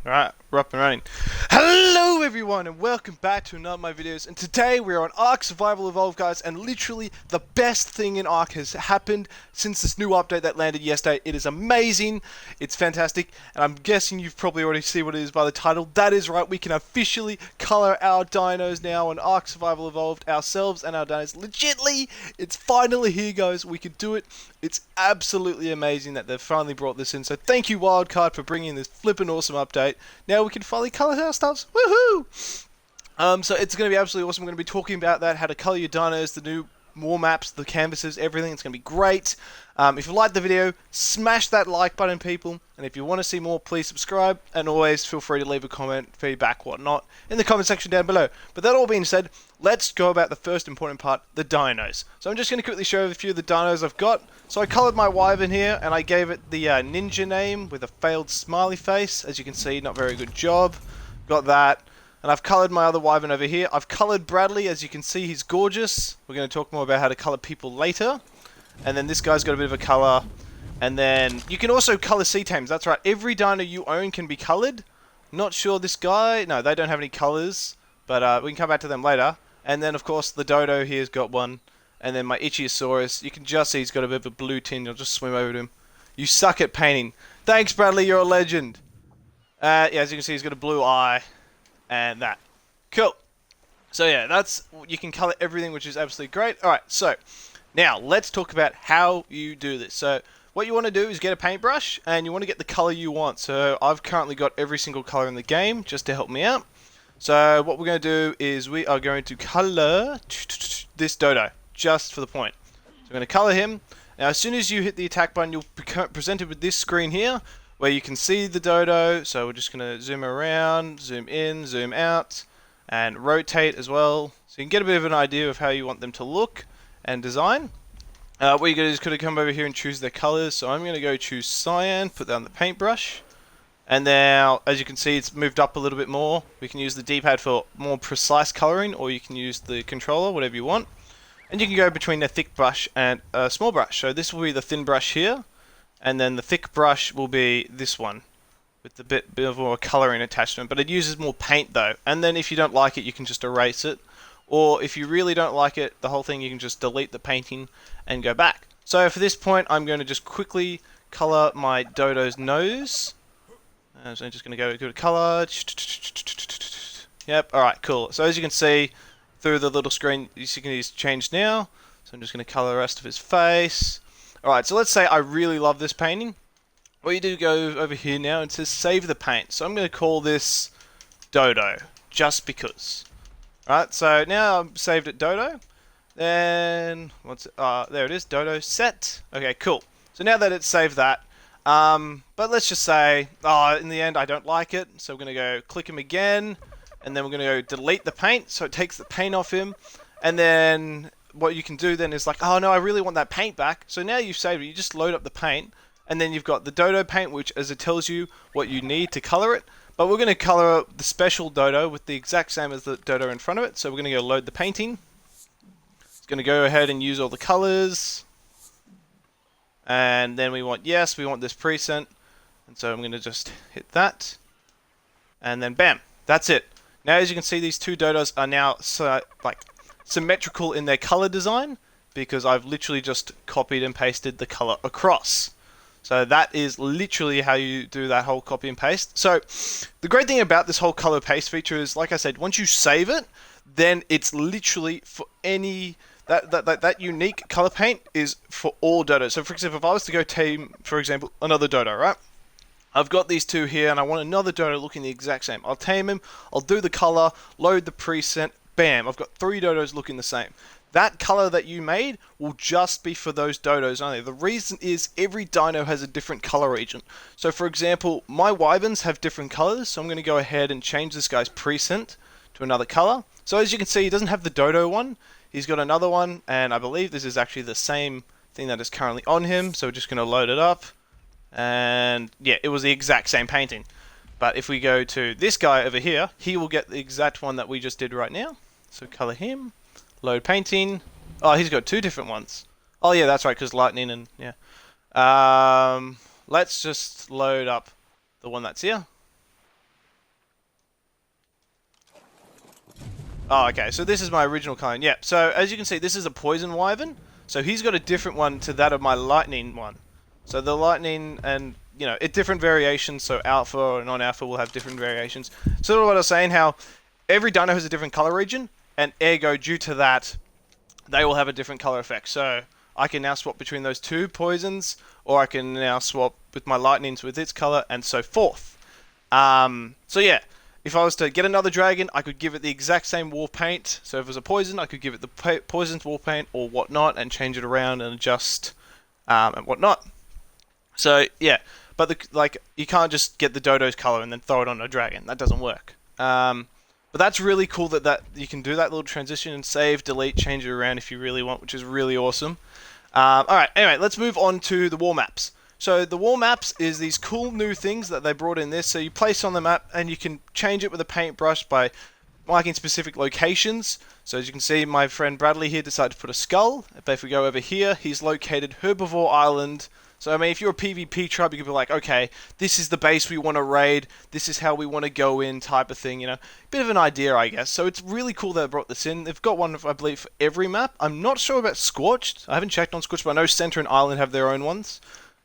Alright, we're up and running. Hello everyone and welcome back to another of my videos, and today we're on Ark Survival Evolved, guys, and literally the best thing in Ark has happened since this new update that landed yesterday. It is amazing, it's fantastic, and I'm guessing you've probably already seen what it is by the title. That is right, we can officially colour our dinos now on Ark Survival Evolved, ourselves and our dinos. Legitly, it's finally here, guys, we can do it. It's absolutely amazing that they've finally brought this in, so thank you Wildcard for bringing this flippin' awesome update. Now we can finally colour our stuffs. Woohoo! So it's going to be absolutely awesome. We're going to be talking about that, how to colour your dinos, the new war maps, the canvases, everything. It's going to be great. If you liked the video, smash that like button, people. And if you want to see more, please subscribe. And always feel free to leave a comment, feedback, whatnot, in the comment section down below. But that all being said, let's go about the first important part, the dinos. So I'm just going to quickly show a few of the dinos I've got. So I coloured my wyvern here, and I gave it the ninja name with a failed smiley face. As you can see, not very good job. Got that. And I've coloured my other wyvern over here. I've coloured Bradley. As you can see, he's gorgeous. We're going to talk more about how to colour people later. And then this guy's got a bit of a colour. And then you can also colour sea tames. That's right. Every dino you own can be coloured. Not sure this guy. No, they don't have any colours. But we can come back to them later. And then, of course, the dodo here's got one. And then my Ichthyosaurus. You can just see he's got a bit of a blue tinge. I'll just swim over to him. You suck at painting. Thanks, Bradley. You're a legend. Yeah, as you can see, he's got a blue eye. And that. Cool. So yeah, that's, you can colour everything, which is absolutely great. Alright, so now let's talk about how you do this. So what you want to do is get a paintbrush and you want to get the colour you want. So I've currently got every single colour in the game just to help me out. So what we're going to do is we are going to colour this dodo just for the point. So we're going to colour him. Now as soon as you hit the attack button, you'll be presented with this screen here, where you can see the dodo. So we're just going to zoom around, zoom in, zoom out, and rotate as well. So you can get a bit of an idea of how you want them to look and design. What you're going to do is kind of come over here and choose their colors. So I'm going to go choose cyan, put that on the paintbrush. And now, as you can see, it's moved up a little bit more. We can use the D-pad for more precise coloring, or you can use the controller, whatever you want. And you can go between a thick brush and a small brush. So this will be the thin brush here. And then the thick brush will be this one, with a bit of more colouring attachment. But it uses more paint though. And then if you don't like it, you can just erase it. Or if you really don't like it, the whole thing, you can just delete the painting and go back. So for this point, I'm going to just quickly colour my dodo's nose. So I'm just going to go to colour. Yep, alright, cool. So as you can see, through the little screen, you can see he's changed now. So I'm just going to colour the rest of his face. Alright, so let's say I really love this painting. What you do, go over here now and it says save the paint. So I'm going to call this Dodo, just because. Alright, so now I've saved it Dodo. Then, what's it? There it is, Dodo set. Okay, cool. So now that it's saved that, but let's just say, in the end I don't like it. So we're going to go click him again. And then we're going to go delete the paint. So it takes the paint off him. And then what you can do then is like, oh no, I really want that paint back. So now you've saved it, you just load up the paint, and then you've got the dodo paint, which as it tells you what you need to colour it. But we're going to colour the special dodo with the exact same as the dodo in front of it. So we're going to go load the painting. It's going to go ahead and use all the colours. And then we want, yes, we want this preset. And so I'm going to just hit that. And then bam, that's it. Now as you can see, these two dodos are now symmetrical in their color design, because I've literally just copied and pasted the color across. So that is literally how you do that whole copy and paste. So the great thing about this whole color paste feature is, like I said, once you save it, then it's literally for any that unique color paint is for all dodos. So for example, if I was to go tame, for example, another dodo, right? I've got these two here and I want another dodo looking the exact same. I'll tame him, I'll do the color, load the preset, bam, I've got 3 dodos looking the same. That color that you made will just be for those dodos only. The reason is every dino has a different color region. So for example, my wyverns have different colors, so I'm going to go ahead and change this guy's preset to another color. So as you can see, he doesn't have the dodo one, he's got another one, and I believe this is actually the same thing that is currently on him, so we're just going to load it up. And yeah, it was the exact same painting. But if we go to this guy over here, he will get the exact one that we just did right now. So color him, load painting. Oh, he's got 2 different ones. Oh yeah, that's right, because lightning and yeah. Let's just load up the one that's here. Oh, okay, so this is my original clone. Yeah, so as you can see, this is a poison wyvern. So he's got a different one to that of my lightning one. So the lightning and, you know, different variations, so alpha or non-alpha will have different variations. So what I was saying, how every dino has a different color region, and ergo, due to that, they will have a different color effect. So I can now swap between those two poisons, or I can now swap with my lightnings with its color, and so forth. So yeah, if I was to get another dragon, I could give it the exact same war paint. So if it was a poison, I could give it the poisoned war paint or whatnot, and change it around and adjust and whatnot. So yeah, but like you can't just get the dodo's color and then throw it on a dragon. That doesn't work. But that's really cool that you can do that little transition and save, delete, change it around if you really want, which is really awesome. Alright, anyway, let's move on to the wall maps. So the wall maps is these cool new things that they brought in this. So you place on the map and you can change it with a paintbrush by marking specific locations. So as you can see, my friend Bradley here decided to put a skull. But if we go over here, he's located Herbivore Island. So I mean, if you're a PvP tribe, you could be like, okay, this is the base we want to raid, this is how we want to go in, type of thing, you know. Bit of an idea, I guess. So it's really cool they brought this in. They've got one, I believe, for every map. I'm not sure about Scorched. I haven't checked on Scorched, but I know Center and Island have their own ones.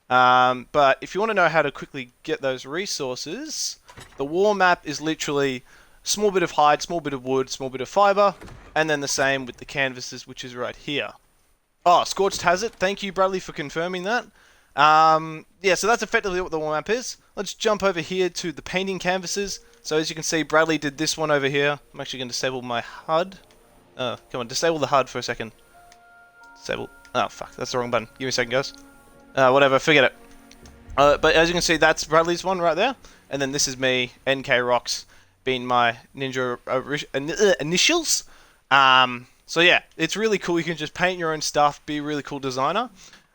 But if you want to know how to quickly get those resources, the war map is literally small bit of hide, small bit of wood, small bit of fiber, and then the same with the canvases, which is right here. Oh, Scorched has it. Thank you, Bradley, for confirming that. Yeah, so that's effectively what the war map is. Let's jump over here to the painting canvases. So as you can see, Bradley did this one over here. I'm actually going to disable my HUD. Come on, disable the HUD for a second. Disable. Oh, fuck, that's the wrong button. Give me a second, guys. Whatever, forget it. But as you can see, that's Bradley's one right there. And then this is me, NK Rocks, being my ninja initials. So yeah, it's really cool. You can just paint your own stuff, be a really cool designer.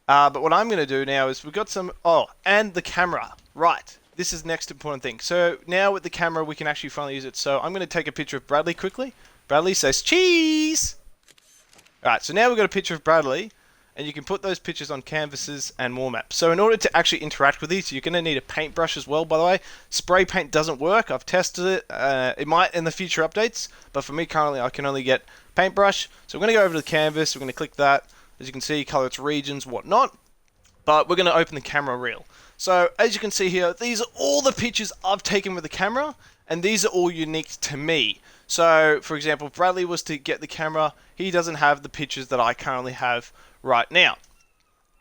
But what I'm going to do now is we've got some... Oh, and the camera. Right. This is the next important thing. So now with the camera, we can actually finally use it. So I'm going to take a picture of Bradley quickly. Bradley says cheese! Alright, so now we've got a picture of Bradley. And you can put those pictures on canvases and wall maps. So in order to actually interact with these, you're going to need a paintbrush as well, by the way. Spray paint doesn't work. I've tested it. It might in the future updates. But for me currently, I can only get paintbrush. So we're going to go over to the canvas. We're going to click that. As you can see, color its regions, whatnot. But we're going to open the camera reel. So as you can see here, these are all the pictures I've taken with the camera. And these are all unique to me. So, for example, if Bradley was to get the camera, he doesn't have the pictures that I currently have right now.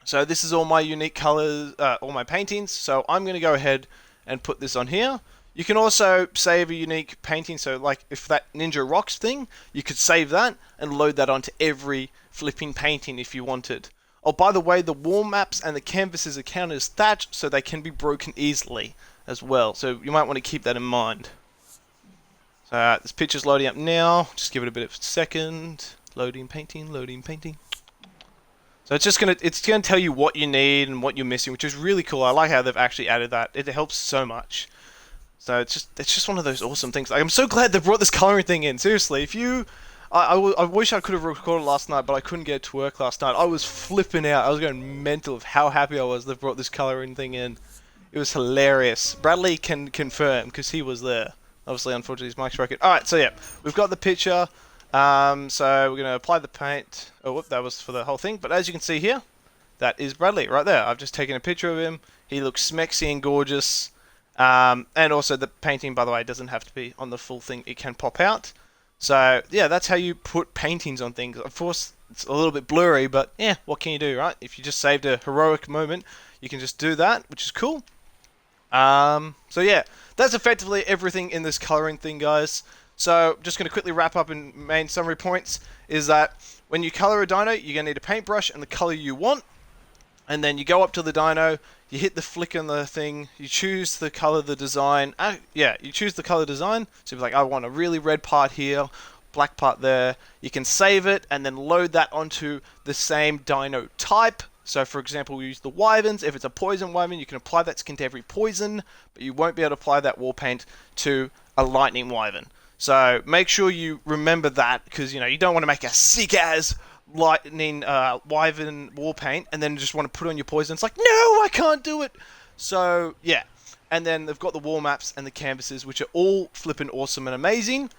So this is all my unique colors, all my paintings. So I'm going to go ahead and put this on here. You can also save a unique painting. So like if that Ninja Rocks thing, you could save that and load that onto every flipping painting if you wanted. Oh, by the way, the wall maps and the canvases are counted as thatch, so they can be broken easily as well. So you might want to keep that in mind. So this picture's loading up now. Just give it a bit of a second. Loading painting, loading painting. So it's gonna tell you what you need and what you're missing, which is really cool. I like how they've actually added that. It helps so much. So it's just one of those awesome things. Like, I'm so glad they brought this coloring thing in. Seriously, if you, I wish I could have recorded last night, but I couldn't get to work last night. I was flipping out. I was going mental of how happy I was they brought this coloring thing in. It was hilarious. Bradley can confirm because he was there. Obviously, unfortunately, his mic's broken. All right, so yeah, we've got the picture. So we're going to apply the paint. Oh, whoop, that was for the whole thing. But as you can see here, that is Bradley right there. I've just taken a picture of him. He looks smexy and gorgeous. And also the painting, by the way, doesn't have to be on the full thing. It can pop out. So yeah, that's how you put paintings on things. Of course, it's a little bit blurry, but yeah, what can you do, right? If you just saved a heroic moment, you can just do that, which is cool. So yeah, that's effectively everything in this coloring thing, guys. So just going to quickly wrap up in main summary points is that when you color a dino, you're going to need a paintbrush and the color you want. And then you go up to the dino, you hit the flick on the thing, you choose the color, the design. You choose the color design. So you're like, I want a really red part here, black part there. You can save it and then load that onto the same dino type. So for example, we use the wyverns. If it's a poison wyvern, you can apply that skin to every poison, but you won't be able to apply that war paint to a lightning wyvern. So make sure you remember that, because you don't want to make a sick as lightning wyvern war paint and then just want to put on your poison. It's like, no, I can't do it. So yeah, and then they've got the wall maps and the canvases, which are all flippin' awesome and amazing.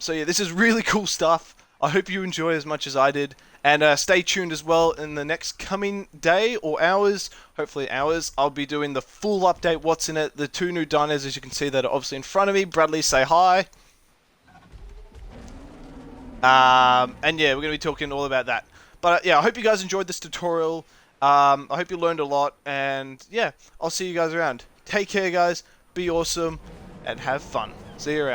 So yeah, this is really cool stuff. I hope you enjoy as much as I did. And stay tuned as well in the next coming day or hours, hopefully hours, I'll be doing the full update, what's in it, the 2 new dinos as you can see that are obviously in front of me. Bradley, say hi. And yeah, we're going to be talking all about that. But yeah, I hope you guys enjoyed this tutorial. I hope you learned a lot. And yeah, I'll see you guys around. Take care, guys. Be awesome. And have fun. See you around.